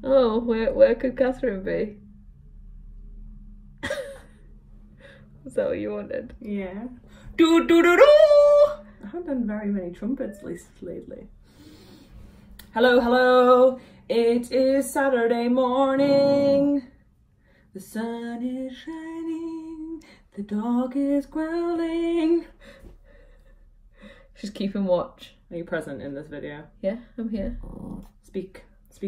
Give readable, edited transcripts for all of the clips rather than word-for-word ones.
Oh, where could Kathryn be? Is that what you wanted? Yeah. Do do do do! I haven't done very many trumpets lately. Hello, hello. It is Saturday morning. The sun is shining. The dog is growling. She's keeping watch. Are you present in this video? Yeah, I'm here. Speak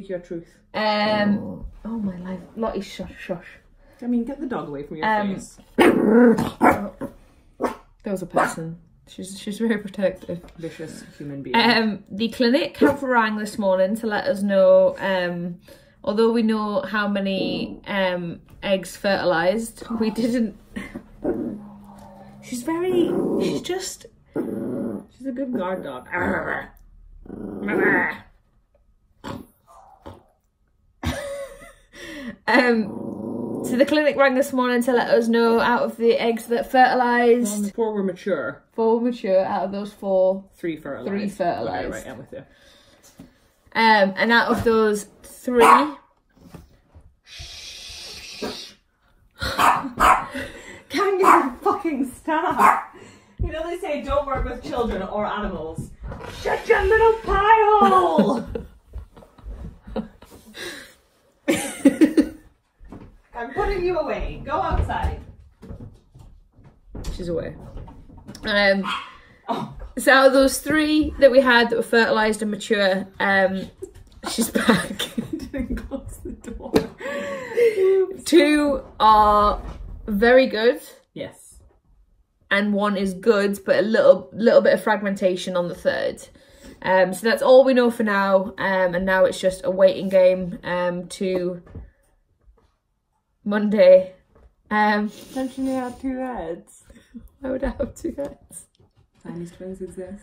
your truth. Oh my life. Lottie, shush. I mean, get the dog away from your face. There was a person. She's very protective. Vicious human being. The clinic have rang this morning to let us know, although we know how many eggs fertilised, we didn't... She's a good guard dog. So the clinic rang this morning to let us know out of the eggs that fertilised... 4 were mature. 4 were mature, out of those 4... 3 fertilised. 3 fertilised. Okay, right, I'm with you. And out of those 3... Can you fucking stop? You know they say don't work with children or animals. Shut your little pie hole! I'm putting you away. Go outside. She's away. So out of those 3 that we had that were fertilised and mature, she's back. Didn't close the door. 2 are very good. Yes. And 1 is good, but a little bit of fragmentation on the 3rd. So that's all we know for now. And now it's just a waiting game to Monday. Don't you have 2 heads? Why would I have 2 heads? Chinese twins exist.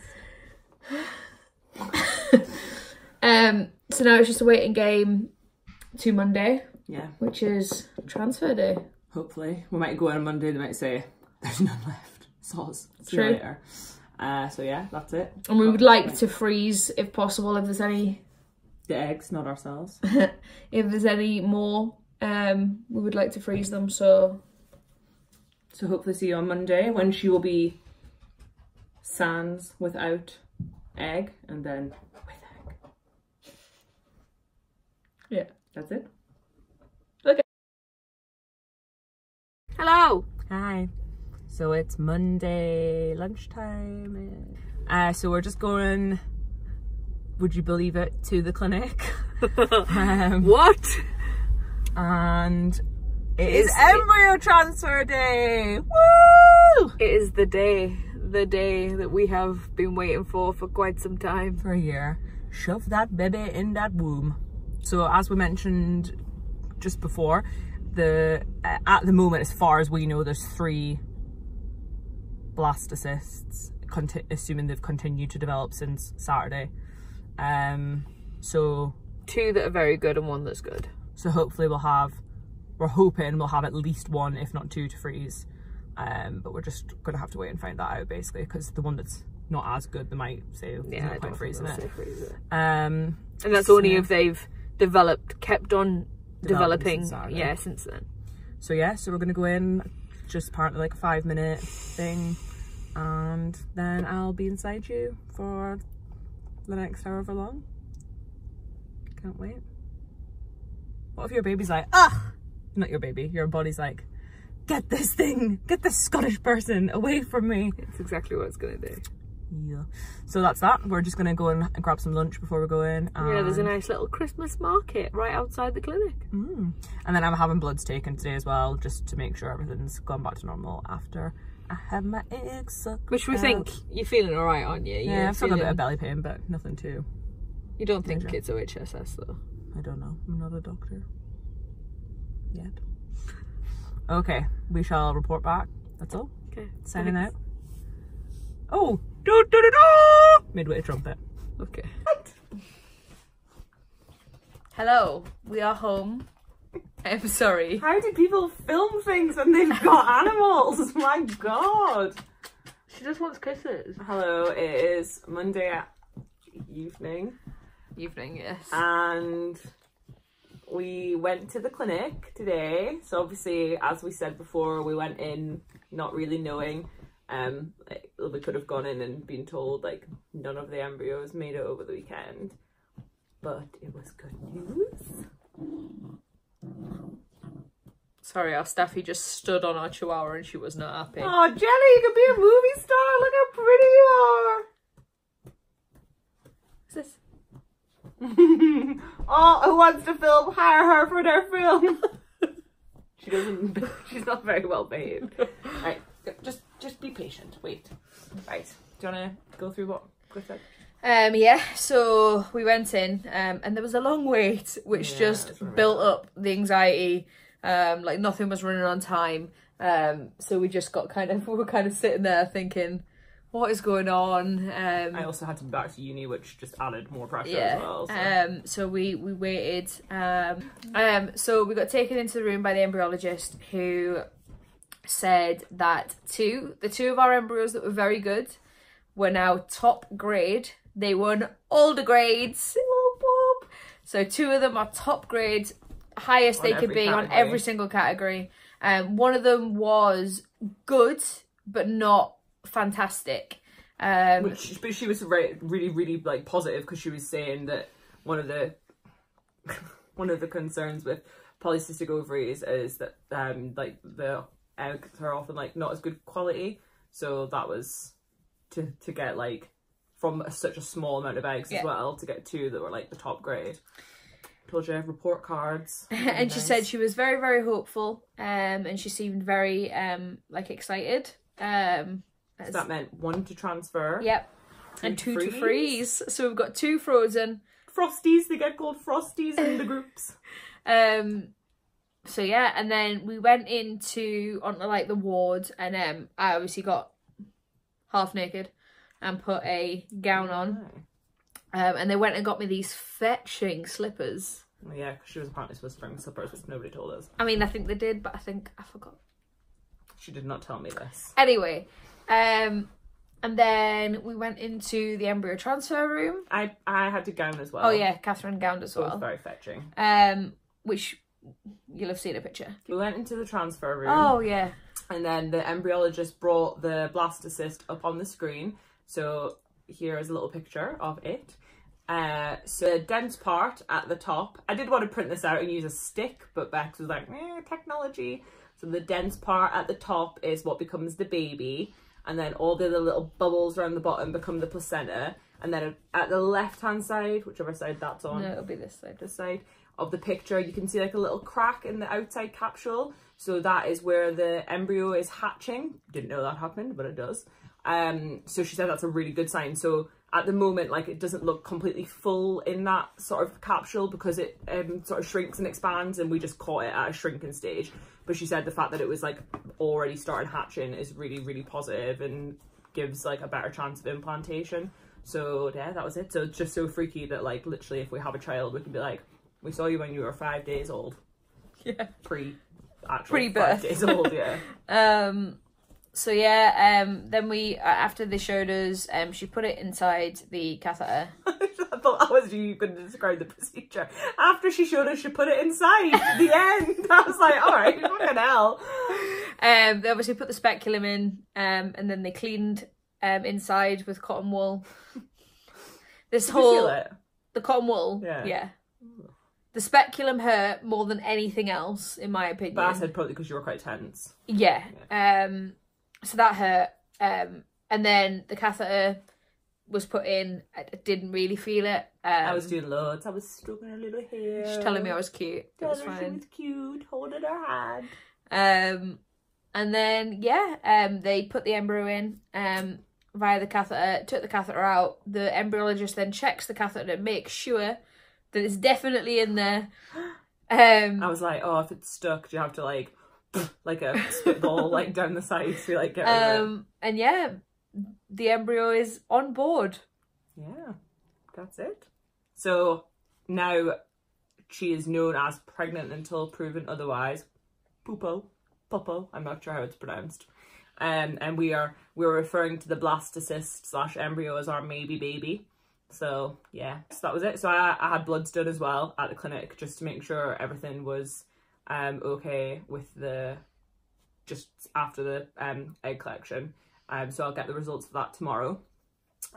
So now it's just a waiting game to Monday. Yeah. Which is transfer day. Hopefully. We might go on Monday, they might say, there's none left. Soz. See you True. later. So yeah, that's it. And we would like to freeze, if possible, if there's any... The eggs, not ourselves. If there's any more, we would like to freeze them, so... So hopefully see you on Monday, when she will be sans without egg, and then with egg. Yeah. That's it. Okay. Hello! Hi. So it's Monday lunchtime. So we're just going, would you believe it, to the clinic. What? And it is embryo transfer day. Woo! It is the day that we have been waiting for quite some time. For a year. Shove that baby in that womb. So as we mentioned just before, at the moment, as far as we know, there's 3 blastocysts, assuming they've continued to develop since Saturday. So 2 that are very good and 1 that's good. So hopefully we're hoping we'll have at least 1, if not 2, to freeze. But we're just gonna have to wait and find that out, basically, because the one that's not as good, they might say, there's no point freezing it. And that's only if they've kept on developing, since then. So yeah, so we're gonna go in, just apparently like a 5-minute thing, and then I'll be inside you for the next however long. Can't wait. What if your baby's like, ah! Not your baby, your body's like, get this Scottish person away from me. It's exactly what it's gonna do. Yeah. So that's that. We're just gonna go and grab some lunch before we go in. Yeah, there's a nice little Christmas market right outside the clinic. And then I'm having bloods taken today as well, just to make sure everything's gone back to normal after I had my eggs sucked. Which we think you're feeling alright, aren't you? Yeah, I've still got a bit of belly pain, but nothing too. You don't think it's OHSS though? I don't know. I'm not a doctor yet. Okay, we shall report back. That's all. Okay. Signing out. Oh! Midway trumpet. Okay. Hello, we are home. I'm sorry. How do people film things when they've got animals? My god. She just wants kisses. Hello, it is Monday evening. Evening, yes. And we went to the clinic today. So obviously, as we said before, we went in not really knowing. Like, we could have gone in and been told like none of the embryos made it over the weekend, but it was good news. Sorry, our staffy just stood on our chihuahua and she was not happy. Oh, Jelly, you could be a movie star. Look how pretty you are. What's this? Oh, who wants to film? Hire her for their film. She doesn't. She's not very well behaved. Right, just be patient. Wait. Right. Do you want to go through what Chris said? Yeah, so we went in and there was a long wait, which just built up the anxiety. Like nothing was running on time. So we just got we were kind of sitting there thinking, what is going on? I also had to be back to uni, which just added more pressure as well. So, so we waited. So we got taken into the room by the embryologist, who said that the two of our embryos that were very good were now top grade. They won all the grades. So 2 of them are top grades, highest they could be on every single category. One of them was good, but not fantastic. but she was really like positive, because she was saying that one of the concerns with polycystic ovaries is that like the eggs are often like not as good quality. So that was to get like from such a small amount of eggs as well, to get 2 that were like the top grade. Told you, report cards. And she said she was very, very hopeful, and she seemed very like excited. So that meant 1 to transfer. Yep. And 2 to freeze. So we've got 2 frozen. Frosties, they get called Frosties in the groups. So yeah, and then we went onto like the ward, and I obviously got half naked and put a gown on. And they went and got me these fetching slippers. Well, yeah, because she was apparently supposed to bring slippers, which nobody told us. I mean, I think they did, but I think I forgot. She did not tell me this. Anyway, and then we went into the embryo transfer room. I had to gown as well. Oh yeah, Kathryn gowned as well. It was very fetching. Which you'll have seen a picture. We went into the transfer room. Oh yeah. And then the embryologist brought the blastocyst up on the screen. So here is a little picture of it. So the dense part at the top, I did want to print this out and use a stick, but Bex was like, technology. So the dense part at the top is what becomes the baby, and then all the other little bubbles around the bottom become the placenta. And then at the left hand side, whichever side that's on, no, it'll be this side of the picture, you can see like a little crack in the outside capsule. So that is where the embryo is hatching. Didn't know that happened, but it does. So she said that's a really good sign. So at the moment, like, it doesn't look completely full in that sort of capsule, because it sort of shrinks and expands, and we just caught it at a shrinking stage. But she said the fact that it was like already starting hatching is really, really positive and gives like a better chance of implantation. So yeah, that was it. So it's just so freaky that like literally if we have a child, we can be like, we saw you when you were 5 days old. Yeah. Pre-birth. 5 days old, yeah. So yeah, then we, after they showed us, she put it inside the catheter. I thought that was you going to describe the procedure. After she showed us, she put it inside. The end. I was like, all right, fucking hell. They obviously put the speculum in, and then they cleaned inside with cotton wool. This whole... You feel it? The cotton wool? Yeah. The speculum hurt more than anything else, in my opinion. But I said probably because you were quite tense. Yeah. So that hurt. And then the catheter was put in. I didn't really feel it. I was doing loads. I was stroking her little hair. She's telling me I was cute. It was fine. She was cute, holding her hand. And then, they put the embryo in via the catheter, took the catheter out. The embryologist then checks the catheter to make sure that it's definitely in there. I was like, oh, if it's stuck, do you have to like a spitball like down the sides to like get rid of it? And yeah, the embryo is on board. Yeah, that's it. So now she is known as pregnant until proven otherwise. Puppo, I'm not sure how it's pronounced. And we're referring to the blastocyst / embryo as our maybe baby. So yeah, so that was it. So I had bloods done as well at the clinic just to make sure everything was okay with just after the egg collection. So I'll get the results of that tomorrow.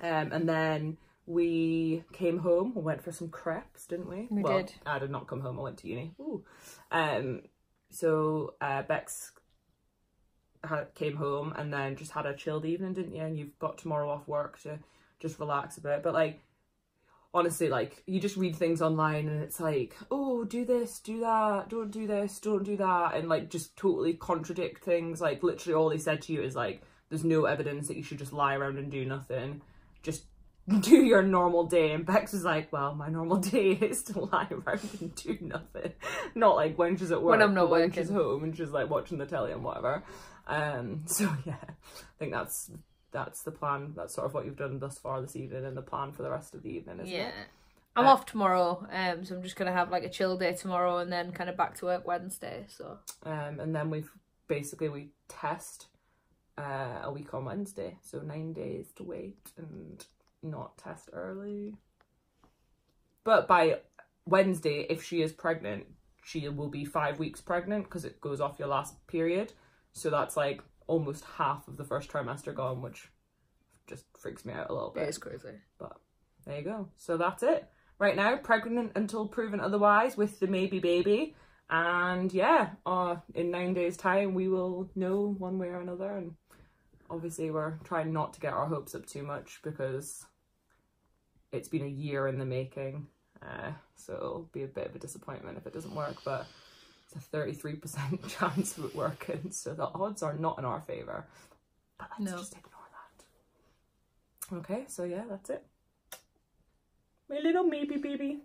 And then we came home and went for some crepes, didn't we? We did. I did not come home, I went to uni. Ooh. So Bex came home and then just had a chilled evening, didn't you? And you've got tomorrow off work to just relax a bit. But like, honestly, like, you just read things online and it's like, oh, do this, do that, don't do this, don't do that, and like just totally contradict things. Like literally all they said to you is like, there's no evidence that you should just lie around and do nothing, just do your normal day. And Bex is like, well, my normal day is to lie around and do nothing, not like when she's at work, when I'm not working, when she's home and she's like watching the telly and whatever. So yeah, I think that's the plan. That's sort of what you've done thus far this evening, and the plan for the rest of the evening, isn't it? I'm off tomorrow, so I'm just gonna have like a chill day tomorrow and then kind of back to work Wednesday. So and then we test a week on Wednesday, so 9 days to wait and not test early. But by Wednesday, if she is pregnant, she will be 5 weeks pregnant because it goes off your last period. So that's like almost half of the first trimester gone, which just freaks me out a little bit. It is crazy. But there you go. So that's it. Right now, pregnant until proven otherwise with the maybe baby. And yeah, in 9 days time, we will know one way or another. And obviously we're trying not to get our hopes up too much because it's been a year in the making. So it'll be a bit of a disappointment if it doesn't work, but it's a 33% chance of it working, so the odds are not in our favour. But let's just ignore that. Okay, so yeah, that's it. My little maybe baby.